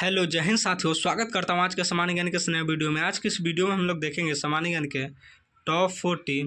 Hello जय हिंद साथियों, स्वागत करता हूँ आज के सामान्य ज्ञान के इस नए वीडियो में। आज की इस वीडियो में हम लोग देखेंगे सामान्य ज्ञान के टॉप 40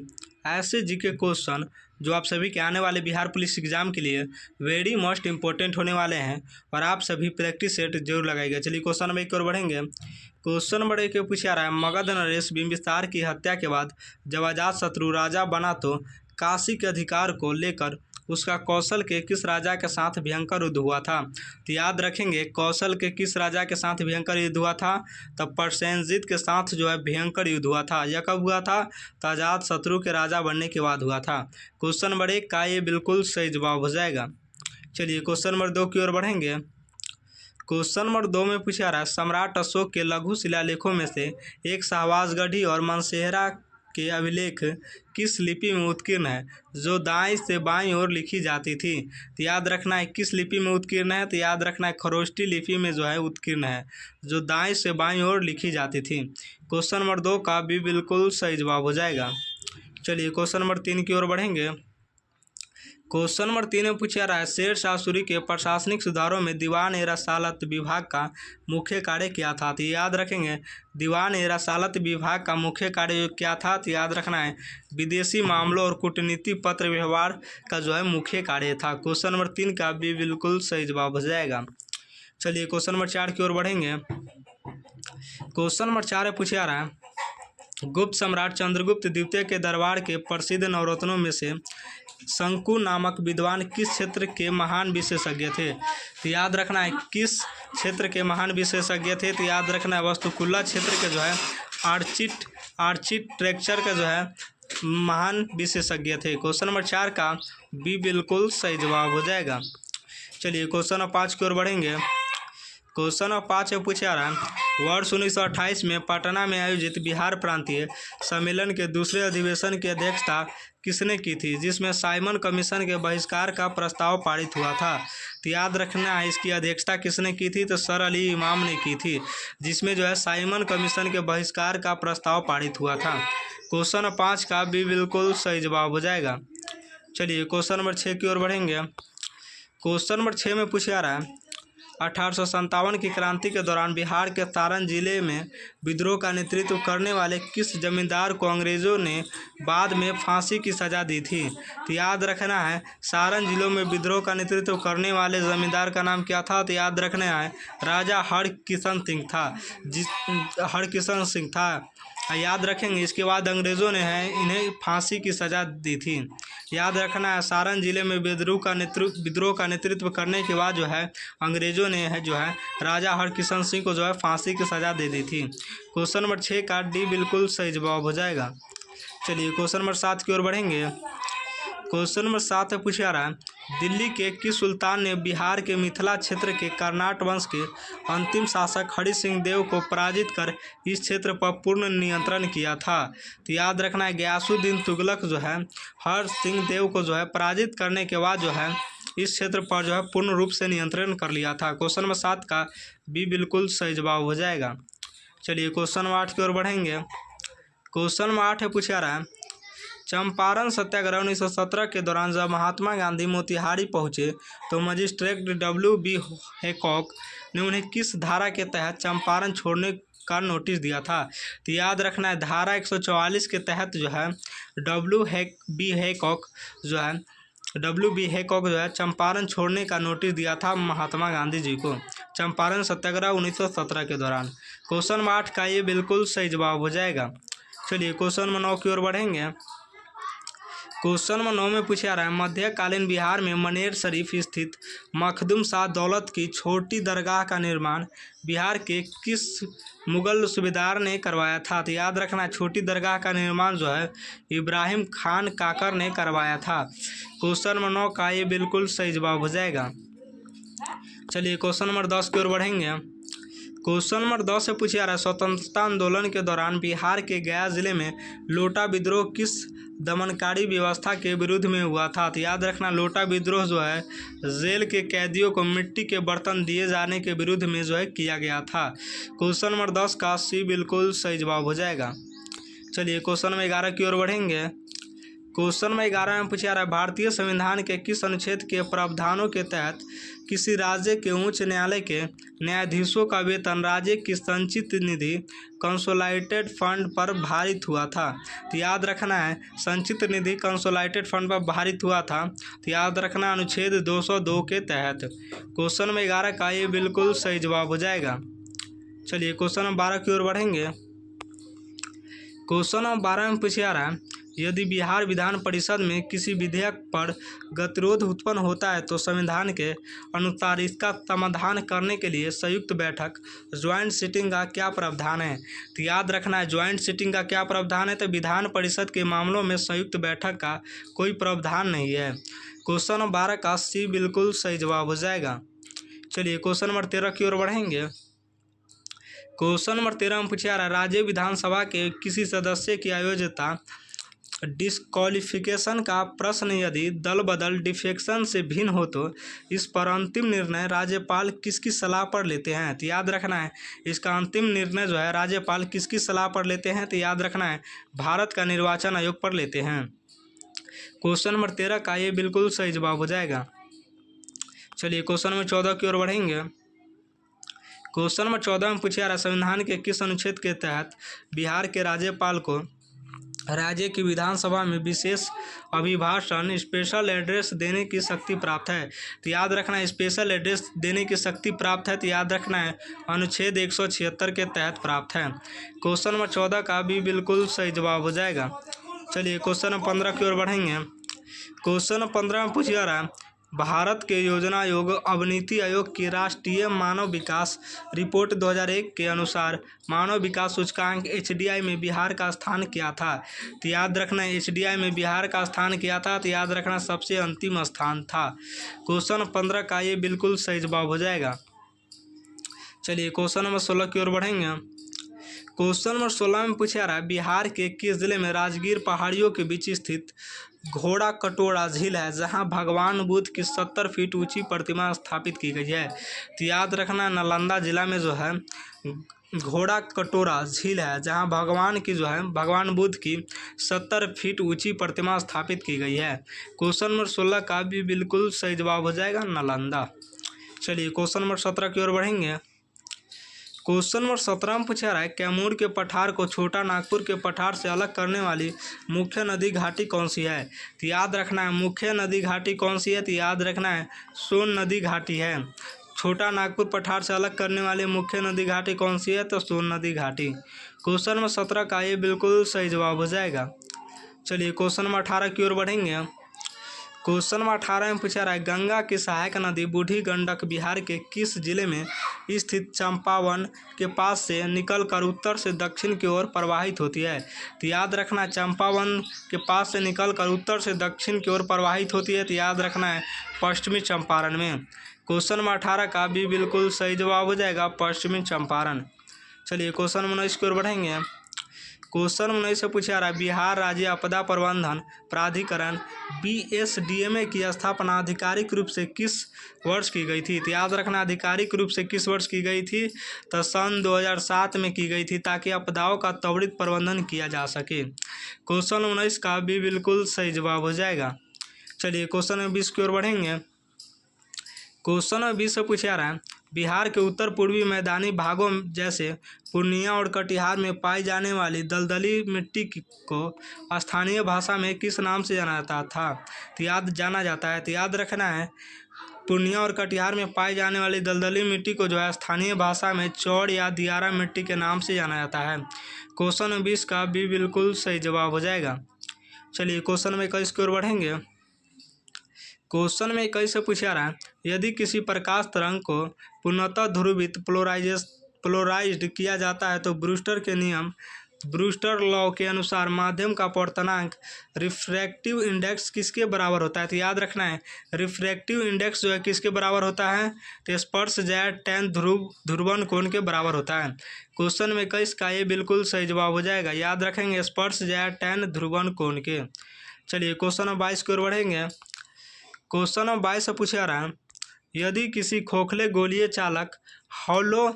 ऐसे जीके क्वेश्चन जो आप सभी के आने वाले बिहार पुलिस एग्जाम के लिए वेरी मोस्ट इंपॉर्टेंट होने वाले हैं और आप सभी प्रैक्टिस सेट जरूर लगाइएगा। चलिए क्वेश्चन नंबर 1 की ओर बढ़ेंगे। क्वेश्चन नंबर 1 पूछा आ रहा है, मगध नरेश बिंबिसार की हत्या के बाद जब अजातशत्रु राजा बना तो काशी के अधिकार को लेकर उसका कौशल के किस राजा के साथ भयंकर युद्ध हुआ था। तो याद रखेंगे, कौशल के किस राजा के साथ भयंकर युद्ध हुआ था, तब प्रसेनजीत के साथ जो है भयंकर युद्ध हुआ था। यह कब हुआ था? तो अजातशत्रु के राजा बनने के बाद हुआ था। क्वेश्चन नंबर 1 का ये बिल्कुल सही जवाब हो जाएगा। चलिए क्वेश्चन नंबर 2 की ओर बढ़ेंगे। क्वेश्चन नंबर 2 में पूछा रहा है, सम्राट अशोक के लघु शिलालेखों में से एक शाहबाजगढ़ी और मनसेहरा के अभिलेख किस लिपि में उत्कीर्ण है जो दाएं से बाईं ओर लिखी जाती थी। तो याद रखना है किस लिपि में उत्कीर्ण है, तो याद रखना है खरोष्टी लिपि में जो है उत्कीर्ण है, जो दाएं से बाईं ओर लिखी जाती थी। क्वेश्चन नंबर 2 का भी बिल्कुल सही जवाब हो जाएगा। चलिए क्वेश्चन नंबर 3 की ओर बढ़ेंगे। क्वेश्चन नंबर 3 में पूछा रहा है, शेर शाह सूरी के प्रशासनिक सुधारों में दीवान ए रसालत विभाग का मुख्य कार्य क्या था। तो याद रखेंगे, दीवान ए रसालत विभाग का मुख्य कार्य क्या था, तो याद रखना है विदेशी मामलों और कूटनीति पत्र व्यवहार का जो है मुख्य कार्य था। क्वेश्चन नंबर 3 का भी बिल्कुल सही जवाब हो जाएगा। चलिए क्वेश्चन नंबर 4 की ओर बढ़ेंगे। क्वेश्चन नंबर 4 में पूछा रहा है, गुप्त सम्राट चंद्रगुप्त द्वितीय के दरबार के प्रसिद्ध नवरत्नों में से शंकु नामक विद्वान किस क्षेत्र के महान विशेषज्ञ थे। तो याद रखना है किस क्षेत्र के महान विशेषज्ञ थे, तो याद रखना है वास्तुकुल्ला क्षेत्र के जो है आर्किटेक्चर का जो है महान विशेषज्ञ थे। क्वेश्चन नंबर 4 का भी बिल्कुल सही जवाब हो जाएगा। चलिए क्वेश्चन नंबर 5 की ओर बढ़ेंगे। क्वेश्चन नंबर 5 में पूछा रहा है, वर्ष 1928 में पटना में आयोजित बिहार प्रांतीय सम्मेलन के दूसरे अधिवेशन की अध्यक्षता किसने की थी, जिसमें साइमन कमीशन के बहिष्कार का प्रस्ताव पारित हुआ था। तो याद रखना है इसकी अध्यक्षता किसने की थी, तो सर अली इमाम ने की थी, जिसमें जो है साइमन कमीशन के बहिष्कार का प्रस्ताव पारित हुआ था। क्वेश्चन नंबर 5 का भी बिल्कुल सही जवाब हो जाएगा। चलिए क्वेश्चन नंबर 6 की ओर बढ़ेंगे। क्वेश्चन नंबर 6 में पूछा रहा है, 1857 की क्रांति के दौरान बिहार के सारण जिले में विद्रोह का नेतृत्व करने वाले किस जमींदार को अंग्रेजों ने बाद में फांसी की सजा दी थी। तो याद रखना है सारण जिलों में विद्रोह का नेतृत्व करने वाले जमींदार का नाम क्या था, तो याद रखना है राजा हरकिशन सिंह था, हरकिशन सिंह था। याद रखेंगे इसके बाद अंग्रेज़ों ने है इन्हें फांसी की सज़ा दी थी। याद रखना है सारण जिले में विद्रोह का नेतृत्व करने के बाद जो है अंग्रेज़ों ने है जो है राजा हरकिशन सिंह को जो है फांसी की सज़ा दे दी थी। क्वेश्चन नंबर 6 का डी बिल्कुल सही जवाब हो जाएगा। चलिए क्वेश्चन नंबर 7 की ओर बढ़ेंगे। क्वेश्चन नंबर 7 में पूछा रहा है, दिल्ली के किस सुल्तान ने बिहार के मिथिला क्षेत्र के कर्नाट वंश के अंतिम शासक हरि सिंह देव को पराजित कर इस क्षेत्र पर पूर्ण नियंत्रण किया था। तो याद रखना है गयासुद्दीन तुगलक जो है हरि सिंह देव को जो है पराजित करने के बाद जो है इस क्षेत्र पर जो है पूर्ण रूप से नियंत्रण कर लिया था। क्वेश्चन नंबर 7 का भी बिल्कुल सही जवाब हो जाएगा। चलिए क्वेश्चन नंबर 8 की ओर बढ़ेंगे। क्वेश्चन नंबर 8 पूछा रहा है, चंपारण सत्याग्रह 1917 के दौरान जब महात्मा गांधी मोतिहारी पहुंचे तो मजिस्ट्रेट W.B. हैकॉक ने उन्हें किस धारा के तहत चंपारण छोड़ने का नोटिस दिया था। तो याद रखना है धारा 144 के तहत जो है W.B. हैकॉक जो है चंपारण छोड़ने का नोटिस दिया था महात्मा गांधी जी को चंपारण सत्याग्रह 1917 के दौरान। क्वेश्चन नंबर 8 का ये बिल्कुल सही जवाब हो जाएगा। चलिए क्वेश्चन नंबर 9 की ओर बढ़ेंगे। क्वेश्चन नंबर 9 में पूछा रहा है, मध्यकालीन बिहार में मनेर शरीफ स्थित मखदूम शाह दौलत की छोटी दरगाह का निर्माण बिहार के किस मुगल सूबेदार ने करवाया था। तो याद रखना छोटी दरगाह का निर्माण जो है इब्राहिम खान काकर ने करवाया था। क्वेश्चन नंबर 9 का ये बिल्कुल सही जवाब हो जाएगा। चलिए क्वेश्चन नंबर 10 की ओर बढ़ेंगे। क्वेश्चन नंबर 10 से पूछा जा रहा है, स्वतंत्रता आंदोलन के दौरान बिहार के गया जिले में लोटा विद्रोह किस दमनकारी व्यवस्था के विरुद्ध में हुआ था। तो याद रखना लोटा विद्रोह जो है जेल के कैदियों को मिट्टी के बर्तन दिए जाने के विरुद्ध में जो है किया गया था। क्वेश्चन नंबर 10 का सी बिल्कुल सही जवाब हो जाएगा। चलिए क्वेश्चन नंबर 11 की ओर बढ़ेंगे। क्वेश्चन नंबर 11 में पूछा जा रहा है, भारतीय संविधान के किस अनुच्छेद के प्रावधानों के तहत किसी राज्य के उच्च न्यायालय के न्यायाधीशों का वेतन राज्य की संचित निधि कंसोलिडेटेड फंड पर भारित हुआ था। तो याद रखना है, संचित निधि कंसोलिडेटेड फंड पर भारित हुआ था। तो याद रखना अनुच्छेद 202 के तहत। क्वेश्चन नंबर 11 का ये बिल्कुल सही जवाब हो जाएगा। चलिए क्वेश्चन नंबर 12 की ओर बढ़ेंगे। क्वेश्चन नंबर 12 में पूछा रहा है, यदि बिहार विधान परिषद में किसी विधेयक पर गतिरोध उत्पन्न होता है तो संविधान के अनुसार इसका समाधान करने के लिए संयुक्त बैठक ज्वाइंट सिटिंग का क्या प्रावधान है। तो याद रखना है, ज्वाइंट सिटिंग का क्या प्रावधान है। तो विधान परिषद के मामलों में संयुक्त बैठक का कोई प्रावधान नहीं है। क्वेश्चन नंबर 12 का सी बिल्कुल सही जवाब हो जाएगा। चलिए क्वेश्चन नंबर 13 की ओर बढ़ेंगे। क्वेश्चन नंबर 13 में पूछा रहा है, राज्य विधानसभा के किसी सदस्य की अयोग्यता डिस्क्वालिफिकेशन का प्रश्न यदि दल बदल डिफेक्शन से भिन्न हो तो इस पर अंतिम निर्णय राज्यपाल किसकी सलाह पर लेते हैं। तो याद रखना है, इसका अंतिम निर्णय जो है राज्यपाल किसकी सलाह पर लेते हैं। तो याद रखना है, भारत का निर्वाचन आयोग पर लेते हैं। क्वेश्चन नंबर 13 का ये बिल्कुल सही जवाब हो जाएगा। चलिए क्वेश्चन नंबर 14 की ओर बढ़ेंगे। क्वेश्चन नंबर 14 में पूछा रहा, संविधान के किस अनुच्छेद के तहत बिहार के राज्यपाल को राज्य की विधानसभा में विशेष अभिभाषण स्पेशल एड्रेस देने की शक्ति प्राप्त है। तो याद रखना है, स्पेशल एड्रेस देने की शक्ति प्राप्त है। तो याद रखना है, अनुच्छेद 176 के तहत प्राप्त है। क्वेश्चन नंबर 14 का भी बिल्कुल सही जवाब हो जाएगा। चलिए क्वेश्चन नंबर 15 की ओर बढ़ेंगे। क्वेश्चन नंबर 15 में पूछा रहा, भारत के योजना आयोग अब नीति आयोग की राष्ट्रीय मानव विकास रिपोर्ट 2001 के अनुसार मानव विकास सूचकांक HDI में बिहार का स्थान क्या था। तो याद रखना HDI में बिहार का स्थान क्या था। तो याद रखना सबसे अंतिम स्थान था। क्वेश्चन 15 का ये बिल्कुल सही जवाब हो जाएगा। चलिए क्वेश्चन नंबर 16 की ओर बढ़ेंगे। क्वेश्चन नंबर 16 में पूछा रहा है, बिहार के किस जिले में राजगीर पहाड़ियों के बीच स्थित घोड़ा कटोरा झील है जहां भगवान बुद्ध की 70 फीट ऊंची प्रतिमा स्थापित की गई है। तो याद रखना, नालंदा जिला में जो है घोड़ा कटोरा झील है जहां भगवान बुद्ध की 70 फीट ऊंची प्रतिमा स्थापित की गई है। क्वेश्चन नंबर 16 का भी बिल्कुल सही जवाब हो जाएगा, नालंदा। चलिए क्वेश्चन नंबर 17 की ओर बढ़ेंगे। क्वेश्चन नंबर 17 में पूछा रहा है, कैमूर के पठार को छोटा नागपुर के पठार से अलग करने वाली मुख्य नदी घाटी कौन सी है। तो याद रखना है, मुख्य नदी घाटी कौन सी है। तो याद रखना है, सोन नदी घाटी है। छोटा नागपुर पठार से अलग करने वाली मुख्य नदी घाटी कौन सी है। तो सोन नदी घाटी। क्वेश्चन नंबर 17 का ये बिल्कुल सही जवाब हो जाएगा। चलिए क्वेश्चन नंबर 18 की ओर बढ़ेंगे। क्वेश्चन नंबर 18 में पूछा रहा है, गंगा की सहायक नदी बूढ़ी गंडक बिहार के किस जिले में स्थित चंपावन के पास से निकलकर उत्तर से दक्षिण की ओर प्रवाहित होती है। तो याद रखना, चंपावन के पास से निकलकर उत्तर से दक्षिण की ओर प्रवाहित होती है। तो याद रखना है, पश्चिमी चंपारण में। क्वेश्चन नंबर 18 का भी बिल्कुल सही जवाब हो जाएगा, पश्चिमी चंपारण। चलिए क्वेश्चन नंबर 19 की ओर बढ़ेंगे। क्वेश्चन 19 से पूछा रहा है, बिहार राज्य आपदा प्रबंधन प्राधिकरण BSDMA की स्थापना आधिकारिक रूप से किस वर्ष की गई थी। तो याद रखना, आधिकारिक रूप से किस वर्ष की गई थी। तो सन 2007 में की गई थी, ताकि आपदाओं का त्वरित प्रबंधन किया जा सके। क्वेश्चन 19 का भी बिल्कुल सही जवाब हो जाएगा। चलिए क्वेश्चन नंबर 20 की ओर बढ़ेंगे। क्वेश्चन नंबर 20 से पूछा रहा है, बिहार के उत्तर पूर्वी मैदानी भागों जैसे पूर्णिया और कटिहार में पाई जाने वाली दलदली मिट्टी को स्थानीय भाषा में किस नाम से जाना जाता था। तो याद रखना है, पूर्णिया और कटिहार में पाई जाने वाली दलदली मिट्टी को जो है स्थानीय भाषा में चौड़ या दियारा मिट्टी के नाम से जाना जाता है। क्वेश्चन नंबर 20 का भी बिल्कुल सही जवाब हो जाएगा। चलिए क्वेश्चन नंबर 21 की ओर बढ़ेंगे। क्वेश्चन में 21 से पूछा रहा है, यदि किसी प्रकाश तरंग को पूर्णतः ध्रुवित पोलराइज्ड किया जाता है तो ब्रूस्टर लॉ के अनुसार माध्यम का अपवर्तनांक रिफ्रैक्टिव इंडेक्स किसके बराबर होता है। तो याद रखना है, रिफ्रैक्टिव इंडेक्स जो है किसके बराबर होता है। तो स्पर्श ज्या tan ध्रुवन कोण के बराबर होता है। क्वेश्चन में 21 का ये बिल्कुल सही जवाब हो जाएगा। याद रखेंगे, स्पर्श ज्या tan ध्रुवन कोण के। चलिए क्वेश्चन नंबर 22 की ओर बढ़ेंगे। क्वेश्चन नंबर 22 से पूछा रहा है, यदि किसी खोखले गोलीय चालक हॉलो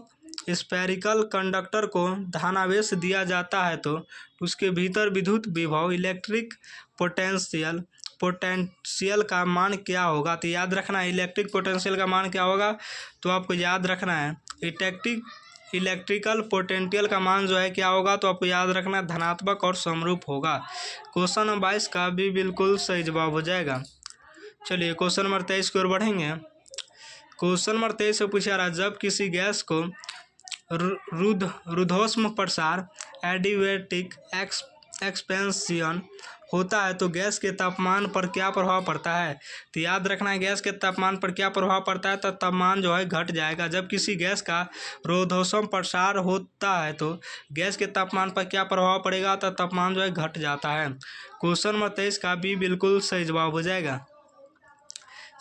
स्फेरिकल कंडक्टर को धनावेश दिया जाता है तो उसके भीतर विद्युत विभव इलेक्ट्रिक पोटेंशियल पोटेंशियल का मान क्या होगा? तो याद रखना है इलेक्ट्रिक पोटेंशियल का मान क्या होगा, तो आपको याद रखना है इलेक्ट्रिकल पोटेंशियल का मान जो है क्या होगा, तो आपको याद रखना है धनात्मक और समरूप होगा। क्वेश्चन नंबर 22 का भी बिल्कुल सही जवाब हो जाएगा। चलिए क्वेश्चन नंबर 23 की ओर बढ़ेंगे। क्वेश्चन नंबर 23 से पूछा रहा है, जब किसी गैस को रुद्धोष्म प्रसार एडिवेटिक एक्सपेंशन होता है तो गैस के तापमान पर क्या प्रभाव पड़ता है? तो याद रखना है गैस के तापमान पर क्या प्रभाव पड़ता है, तो तापमान जो है घट जाएगा। जब किसी गैस का रुद्धोष्म प्रसार होता है तो गैस के तापमान पर क्या प्रभाव पड़ेगा, तो तापमान जो है घट जाता है। क्वेश्चन नंबर 23 का भी बिल्कुल सही जवाब हो जाएगा।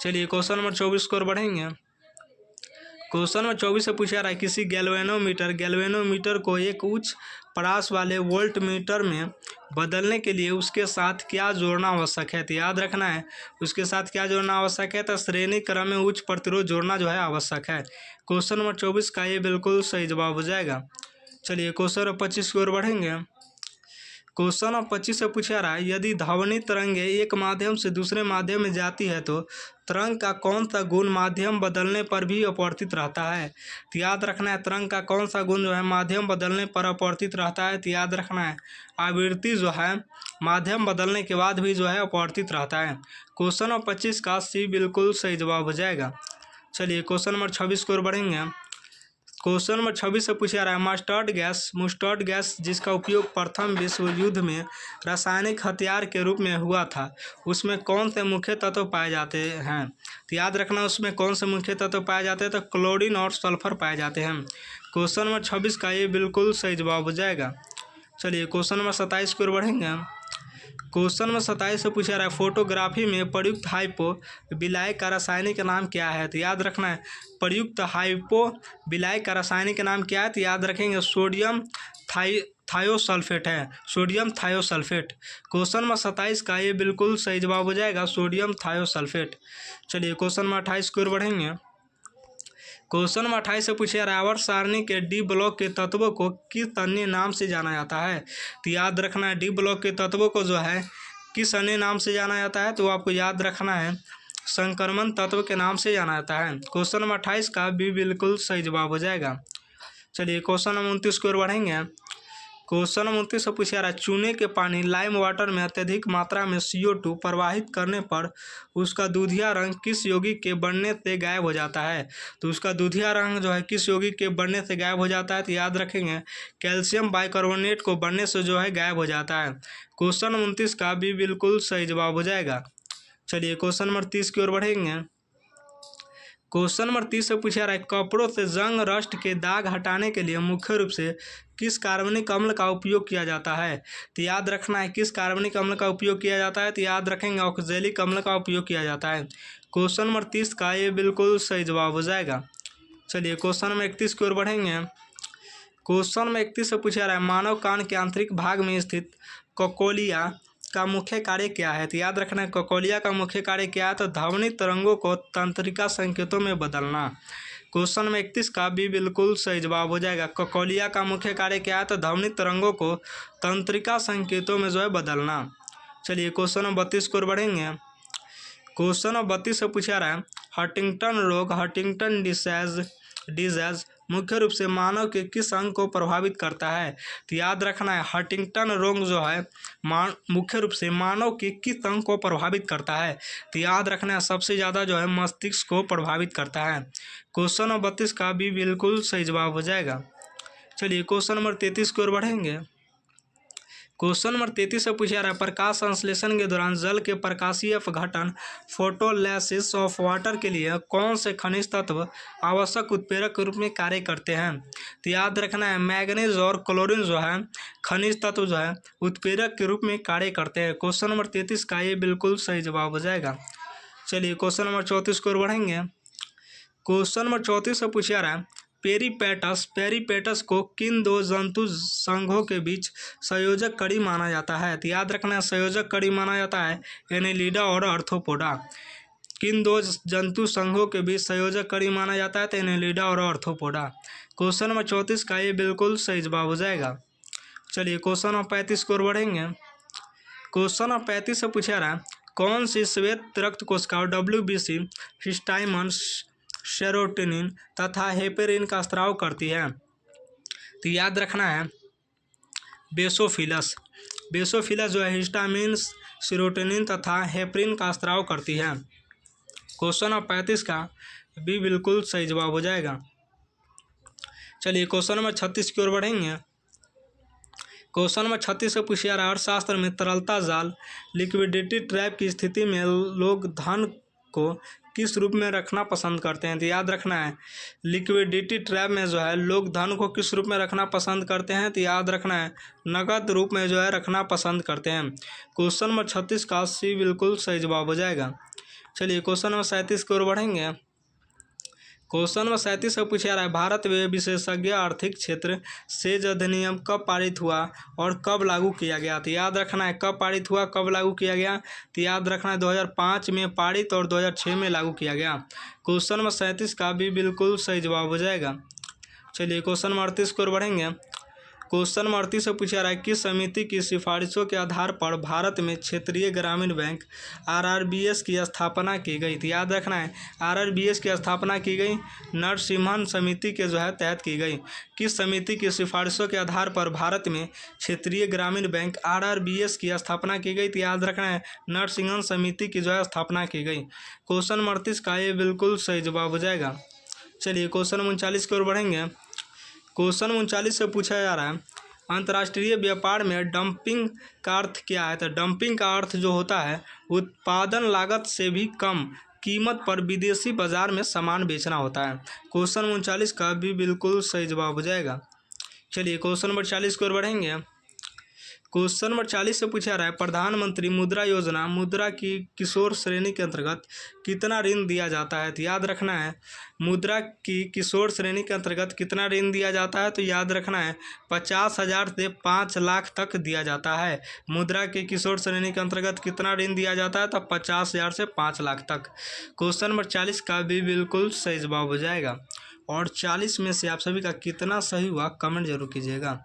चलिए क्वेश्चन नंबर 24 की ओर बढ़ेंगे। क्वेश्चन नंबर 24 से पूछा रहा है, किसी गैल्वेनोमीटर को एक उच्च परास वाले वोल्ट मीटर में बदलने के लिए उसके साथ क्या जोड़ना आवश्यक है? तो याद रखना है उसके साथ क्या जोड़ना आवश्यक है, तो श्रेणी क्रम में उच्च प्रतिरोध जोड़ना जो है आवश्यक है। क्वेश्चन नंबर 24 का ये बिल्कुल सही जवाब हो जाएगा। चलिए क्वेश्चन नंबर 25 की ओर बढ़ेंगे। क्वेश्चन नंबर 25 से पूछा रहा है, यदि ध्वनि तरंगे एक माध्यम से दूसरे माध्यम में जाती है तो तरंग का कौन सा गुण माध्यम बदलने पर भी अपवर्तित रहता है? तो याद रखना है तरंग का कौन सा गुण जो है माध्यम बदलने पर अपवर्तित रहता है, तो याद रखना है आवृत्ति जो है माध्यम बदलने के बाद भी जो है अपवर्तित रहता है। क्वेश्चन नंबर 25 का सी बिल्कुल सही जवाब हो जाएगा। चलिए क्वेश्चन नंबर 26 की ओर बढ़ेंगे। क्वेश्चन नंबर 26 से पूछा रहा है, मस्टर्ड गैस जिसका उपयोग प्रथम विश्व युद्ध में रासायनिक हथियार के रूप में हुआ था, उसमें कौन से मुख्य तत्व पाए जाते हैं? तो याद रखना उसमें कौन से मुख्य तत्व पाए जाते हैं, तो क्लोरीन और सल्फर पाए जाते हैं। क्वेश्चन नंबर 26 का ये बिल्कुल सही जवाब हो जाएगा। चलिए क्वेश्चन नंबर 27 की ओर बढ़ेंगे। क्वेश्चन नंबर 27 से पूछा रहा है, फोटोग्राफी में प्रयुक्त हाइपो विलाय का रासायनिक नाम क्या है? तो याद रखना है प्रयुक्त हाइपो विलाय का रासायनिक नाम क्या है, तो याद रखेंगे सोडियम थायोसल्फेट है, सोडियम थायोसल्फेट। क्वेश्चन नंबर 27 का ये बिल्कुल सही जवाब हो जाएगा, सोडियम थायोसल्फेट। चलिए क्वेश्चन नंबर 28 की ओर बढ़ेंगे। क्वेश्चन नंबर 28 से पूछा रहा है, आवर्त सारणी के डी ब्लॉक के तत्वों को किस अन्य नाम से जाना जाता है? तो याद रखना है डी ब्लॉक के तत्वों को जो है किस अन्य नाम से जाना जाता है, तो आपको याद रखना है संक्रमण तत्व के नाम से जाना जाता है। क्वेश्चन नंबर 28 का भी बिल्कुल सही जवाब हो जाएगा। चलिए क्वेश्चन नंबर 29 की ओर बढ़ेंगे। क्वेश्चन नंबर 29 से पूछा रहा है, चूने के पानी लाइम वाटर में अत्यधिक मात्रा में CO2 प्रवाहित करने पर उसका दूधिया रंग किस यौगिक के बढ़ने से गायब हो जाता है? तो उसका दूधिया रंग जो है किस यौगिक के बढ़ने से गायब हो जाता है, तो याद रखेंगे कैल्शियम बाइकार्बोनेट को बढ़ने से जो है गायब हो जाता है। क्वेश्चन नंबर 29 का भी बिल्कुल सही जवाब हो जाएगा। चलिए क्वेश्चन नंबर 30 की ओर बढ़ेंगे। क्वेश्चन नंबर 30 से पूछा रहा है, कपड़ों से जंग रस्ट के दाग हटाने के लिए मुख्य रूप से किस कार्बनिक अम्ल का उपयोग किया जाता है? तो याद रखना है किस कार्बनिक अम्ल का उपयोग किया जाता है, तो याद रखेंगे ऑक्जेलिक अम्ल का उपयोग किया जाता है। क्वेश्चन नंबर 30 का ये बिल्कुल सही जवाब हो जाएगा। चलिए क्वेश्चन नंबर 31 की ओर बढ़ेंगे। क्वेश्चन नंबर 31 से पूछा रहा है, मानव कान के आंतरिक भाग में स्थित ककोलिया का मुख्य कार्य क्या है? तो याद रखना है ककोलिया का मुख्य कार्य क्या है, तो ध्वनि तरंगों को तंत्रिका संकेतों में बदलना। क्वेश्चन नंबर 31 का भी बिल्कुल सही जवाब हो जाएगा। ककोलिया का मुख्य कार्य क्या है, तो ध्वनि तरंगों को तंत्रिका संकेतों में जो है बदलना। चलिए क्वेश्चन नंबर 32 की ओर बढ़ेंगे। क्वेश्चन नंबर 32 से पूछा रहा है, हंटिंगटन रोग हंटिंगटन डिजीज मुख्य रूप से मानव के किस अंग को प्रभावित करता है? तो याद रखना है हंटिंगटन रोग जो है मुख्य रूप से मानव के किस अंग को प्रभावित करता है? तो याद रखना है सबसे ज़्यादा जो है मस्तिष्क को प्रभावित करता है। क्वेश्चन नंबर 32 का भी बिल्कुल सही जवाब हो जाएगा। चलिए क्वेश्चन नंबर 33 की ओर बढ़ेंगे। क्वेश्चन नंबर 33 से पूछा रहा है, प्रकाश संश्लेषण के दौरान जल के प्रकाशीय अपघटन फोटोलिसिस ऑफ वाटर के लिए कौन से खनिज तत्व आवश्यक उत्प्रेरक के रूप में कार्य करते हैं? तो याद रखना है मैग्नीज और क्लोरीन जो है खनिज तत्व जो है उत्प्रेरक के रूप में कार्य करते हैं। क्वेश्चन नंबर 33 का ये बिल्कुल सही जवाब हो जाएगा। चलिए क्वेश्चन नंबर 34 की ओर बढ़ेंगे। क्वेश्चन नंबर 34 से पूछा रहा है, पेरीपेटस को किन दो जंतु संघों के बीच संयोजक कड़ी माना जाता है? तो याद रखना संयोजक कड़ी माना जाता है एनेलिडा और आर्थ्रोपोडा। किन दो जंतु संघों के बीच संयोजक कड़ी माना जाता है, तो एनेलिडा और आर्थ्रोपोडा। क्वेश्चन नंबर 34 का ये बिल्कुल सही जवाब हो जाएगा। चलिए क्वेश्चन नंबर 35 की ओर बढ़ेंगे। क्वेश्चन नंबर 35 से पूछा रहा है, कौन सी श्वेत रक्त कोशिका WBC, हिस्टामिन, सेरोटोनिन तथा हेपेरिन का स्राव करती है? तो याद रखना है बेसोफिलस। बेसोफिलस जो है हिस्टामिन, सेरोटोनिन तथा हेपेरिन का स्राव करती है। क्वेश्चन नंबर 35 का बी बिल्कुल सही जवाब हो जाएगा। चलिए क्वेश्चन नंबर 36 की ओर बढ़ेंगे। क्वेश्चन नंबर 36 से पूछा रहा है अर्थशास्त्र में तरलता जाल लिक्विडिटी ट्रैप की स्थिति में लोग धन को किस रूप में रखना पसंद करते हैं? तो याद रखना है लिक्विडिटी ट्रैप में जो है लोग धन को किस रूप में रखना पसंद करते हैं? तो याद रखना है नकद रूप में जो है रखना पसंद करते हैं। क्वेश्चन नंबर 36 का सी बिल्कुल सही जवाब हो जाएगा। चलिए क्वेश्चन नंबर 37 की ओर बढ़ेंगे। क्वेश्चन नंबर 37 से पूछा रहा है भारत में विशेषज्ञ आर्थिक क्षेत्र सेज अधिनियम कब पारित हुआ और कब लागू किया गया? तो याद रखना है कब पारित हुआ, कब लागू किया गया? तो याद रखना है 2005 में पारित और 2006 में लागू किया गया। क्वेश्चन नंबर 37 का भी बिल्कुल सही जवाब हो जाएगा। चलिए क्वेश्चन नंबर 38 की ओर बढ़ेंगे। क्वेश्चन नंबर 38 से पूछा रहा है किस समिति की सिफारिशों के आधार पर भारत में क्षेत्रीय ग्रामीण बैंक RRBS की स्थापना की गई? तो याद रखना है RRBS की स्थापना की गई नरसिम्हन समिति के जो है तहत की गई। किस समिति की सिफारिशों के आधार पर भारत में क्षेत्रीय ग्रामीण बैंक RRBS की स्थापना की गई? तो याद रखना है नरसिम्हन समिति की जो है स्थापना की गई। क्वेश्चन नंबर 38 का ये बिल्कुल सही जवाब हो जाएगा। चलिए क्वेश्चन 39 की ओर बढ़ेंगे। क्वेश्चन 39 से पूछा जा रहा है अंतर्राष्ट्रीय व्यापार में डंपिंग का अर्थ क्या है? तो डंपिंग का अर्थ जो होता है उत्पादन लागत से भी कम कीमत पर विदेशी बाजार में सामान बेचना होता है। क्वेश्चन 39 का भी बिल्कुल सही जवाब हो जाएगा। चलिए क्वेश्चन नंबर 40 की ओर बढ़ेंगे। क्वेश्चन नंबर 40 से पूछा रहा है प्रधानमंत्री मुद्रा योजना मुद्रा की किशोर श्रेणी के अंतर्गत कितना ऋण दिया जाता है? तो याद रखना है मुद्रा की किशोर श्रेणी के अंतर्गत कितना ऋण दिया जाता है? तो याद रखना है 50,000 से 5 लाख तक दिया जाता है। मुद्रा की किशोर श्रेणी के अंतर्गत कितना ऋण दिया जाता है? तो 50,000 से 5 लाख तक। क्वेश्चन नंबर 40 का भी बिल्कुल सही जवाब हो जाएगा। और 40 में से आप सभी का कितना सही हुआ कमेंट जरूर कीजिएगा।